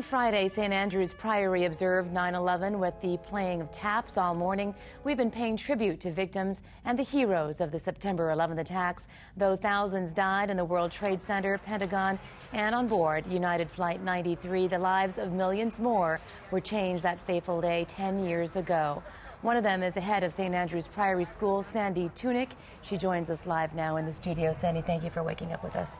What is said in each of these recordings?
Friday, St. Andrew's Priory observed 9/11 with the playing of taps all morning. We've been paying tribute to victims and the heroes of the September 11th attacks. Though thousands died in the World Trade Center, Pentagon, and on board United Flight 93, the lives of millions more were changed that fateful day 10 years ago. One of them is the head of St. Andrew's Priory School, Sandy Tunick. She joins us live now in the studio. Sandy, thank you for waking up with us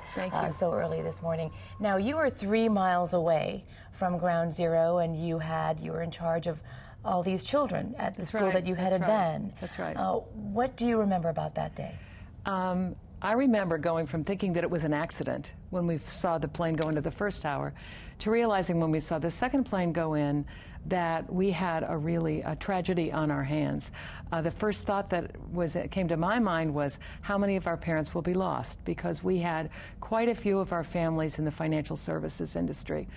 so early this morning. Now, you are 3 miles away from Ground Zero, and you were in charge of all these children at the school that you headed then. That's right. What do you remember about that day? I remember going from thinking that it was an accident when we saw the plane go into the first tower to realizing when we saw the second plane go in that we had a tragedy on our hands. The first thought that came to my mind was how many of our parents will be lost, because we had quite a few of our families in the financial services industry.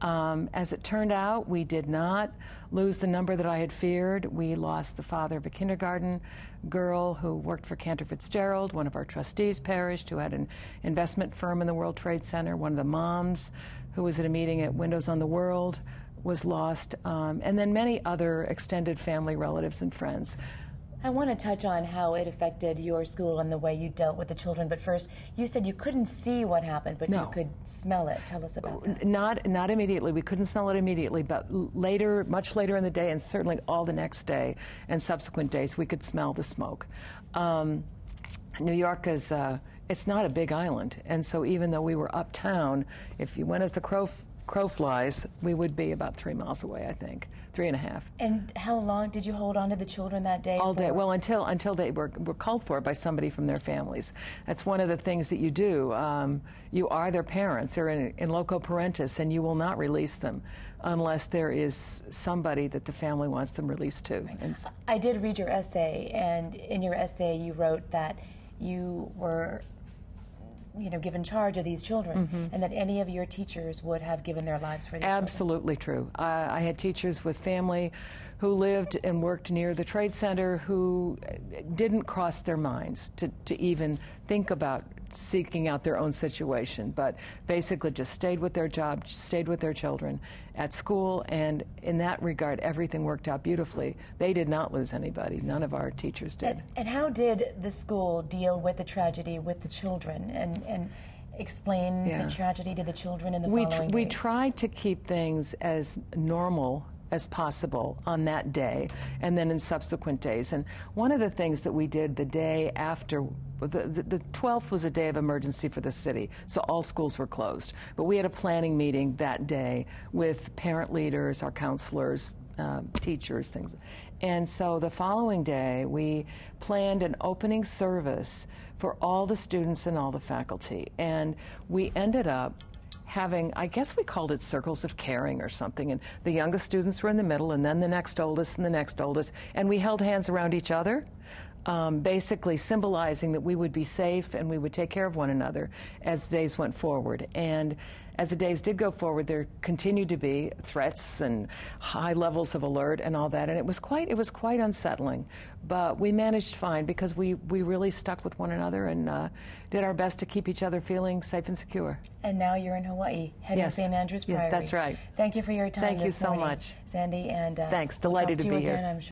As it turned out, we did not lose the number that I had feared. We lost the father of a kindergarten girl who worked for Cantor Fitzgerald. One of our trustees perished, who had an investment firm in the World Trade Center. One of the moms who was at a meeting at Windows on the World was lost, and then many other extended family relatives and friends. I want to touch on how it affected your school and the way you dealt with the children, but first, you said you couldn't see what happened, but you could smell it. Tell us about that. Not immediately. We couldn't smell it immediately, but later, much later in the day, and certainly all the next day and subsequent days, we could smell the smoke. New York is, it's not a big island, and so even though we were uptown, if you went as the crow flies, we would be about 3 miles away, I think, 3.5. And how long did you hold on to the children that day? All day. Well, until they were called for by somebody from their families. That's one of the things that you do. You are their parents. They're in loco parentis, and you will not release them unless there is somebody that the family wants them released to. Right. I did read your essay, and in your essay you wrote that you were given charge of these children, and that any of your teachers would have given their lives for these Absolutely children. True. I had teachers with family who lived and worked near the Trade Center who didn't cross their minds to even think about seeking out their own situation, but basically just stayed with their job, stayed with their children at school, and in that regard, everything worked out beautifully. They did not lose anybody. None of our teachers did. And how did the school deal with the tragedy with the children and explain the tragedy to the children in the following days? We tried to keep things as normal as possible on that day and then in subsequent days. And one of the things that we did the day after, the 12th was a day of emergency for the city, so all schools were closed. But we had a planning meeting that day with parent leaders, our counselors, teachers, things. And so the following day, we planned an opening service for all the students and all the faculty. And we ended up having, I guess we called it circles of caring or something, and the youngest students were in the middle, and then the next oldest and the next oldest, and we held hands around each other, basically symbolizing that we would be safe and we would take care of one another as days went forward. And as the days did go forward, there continued to be threats and high levels of alert and all that, and it was quite unsettling. But we managed fine because we really stuck with one another and did our best to keep each other feeling safe and secure. And now you're in Hawaii, heading to St. Andrew's Priory. Yeah, that's right. Thank you for your time. Thank you so much, Sandy. And thanks. Delighted to be here. Again, I'm sure.